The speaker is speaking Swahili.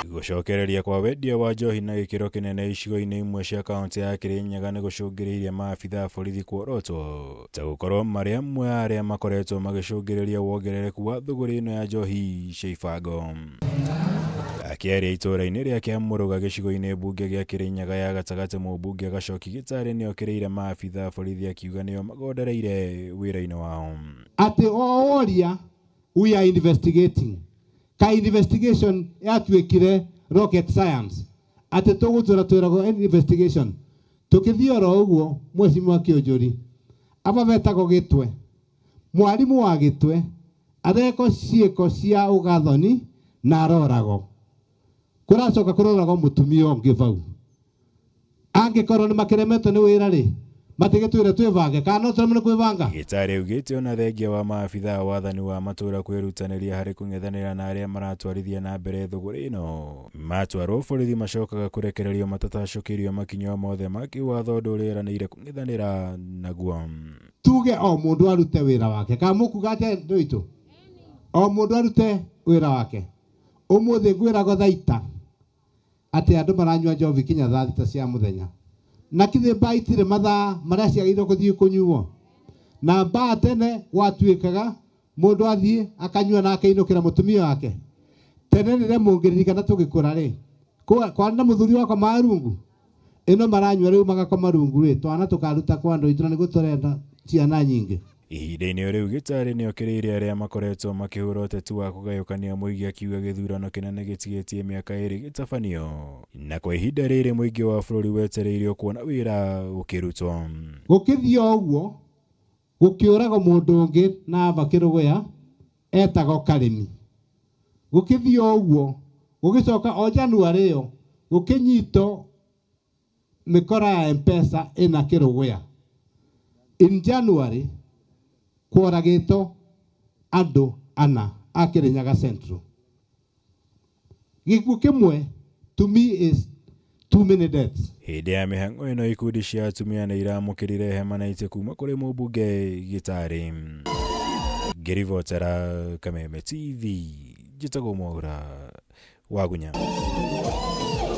Gũcokereria kwa wendia wa njohi na gĩkĩro kĩnene icigo-inĩ imwe cia kaunti ya Kirinyaga nĩ gũcũngĩrĩirie maabitha a borithi kuorotwo ta gũkorwo marĩ amwe a arĩa makoretwo magĩcũngĩrĩria wongerereku wa thũgũrĩ ĩno ya njohi cia ibango. Akĩaria itũũra-inĩ rĩa Kĩamũrũga gĩcigo-inĩ mbunge gĩa Kirinyaga ya gatagatĩ, mũmbunge Gacoki Gĩtarĩ nĩokĩrĩire maabitha a borithi akiuga nĩo magondereire wĩra-inĩ wao. Atĩ oria we are investigating. Ka investigation yatuĩkire rocket science. Atĩ tũgũtũra twĩragwo investigation. Tũkĩthiĩ oro ũguo mwecimu wa Kĩũnjũri. Aba betagwo Gĩtwe. Mwarimũ wa Gĩtwe areko ciĩko cia ũgathoni na aroragwo. Kũracoka kũroragwo mũtumia ũngĩ bau. Angĩkorwo nĩ makeremetwo nĩ wĩra rĩ, matigĩtwĩre twĩbange kana tũramenya kwĩbanga. Gĩtarĩ augĩte ona thengia wa maabitha a wathani wa matũũra kwĩrutanĩria harĩ kũng'ethanĩra na arĩa maratwarithia na mbere thũgũrĩ ĩno, matwarwo borithi macokaga kũrekererio matatacũkĩrio makinya mothe ma kĩwatho ũndũ ũrĩa eranĩire kũng'ethanĩra naguo. Tuge o mũndũ arute wĩra wake. Ka mũkuga atĩa ndũitũ? O mũndũ arute wĩra wake. Ũmũthĩ ngwĩrago thaita atĩ andũ maranyua njovi kinya thaa thita cia mũthenya. Na kithĩ mbaa itirĩ mathaa marĩa ciagĩrĩirwo gũthiĩ kũnyuo. Na mbaa tene gwatuĩkaga mũndũ athiĩ akanyua na akainũkĩra mũtumia wake. Tene rĩrĩa mũngĩririkana tũgĩkũra rĩ, kwarĩ na mũthuri wakwa marungu. Ĩno maranyua rĩu magakoma rungu rĩ, twana tũkaruta kwa andũ aitũ na nĩguo tũrenda ciana nyingĩ. Ihinda-inĩ rĩu Gĩtarĩ nĩokĩrĩire arĩa makoretwo makĩhũra ũteti wa kũgayũkania mũingĩ akiuga gĩthurano kĩnene gĩtigĩtie mĩaka ĩrĩ gĩtabanio, na kwa ihinda rĩrĩ mũingĩ wa bũrũri wetereirio kuona wĩra ũkĩrutwo. Gũkĩthiĩ ũguo gũkĩũragwo mũndũ ũngĩ na aba Kĩrũgũya etagwo Karĩmi. Gũkĩthiĩ ũguo gũgĩcoka o Januari ĩyo gũkĩnyitwo mĩkora ya M-Pesa ĩna Kĩrũgũya. In January kũragĩtwo andũ 4 a Kirinyaga Central. Gĩkuũ kĩmwe to me is too many deaths. Hĩndĩ ya mĩhang'o ĩno ikundi cia atumia nĩ iramũkĩrire hema na itĩ kuma kũrĩ mũmbunge Gĩtarĩ. Ngĩribotera Kameme TV, njĩtagwo Mwaura wa Gunya.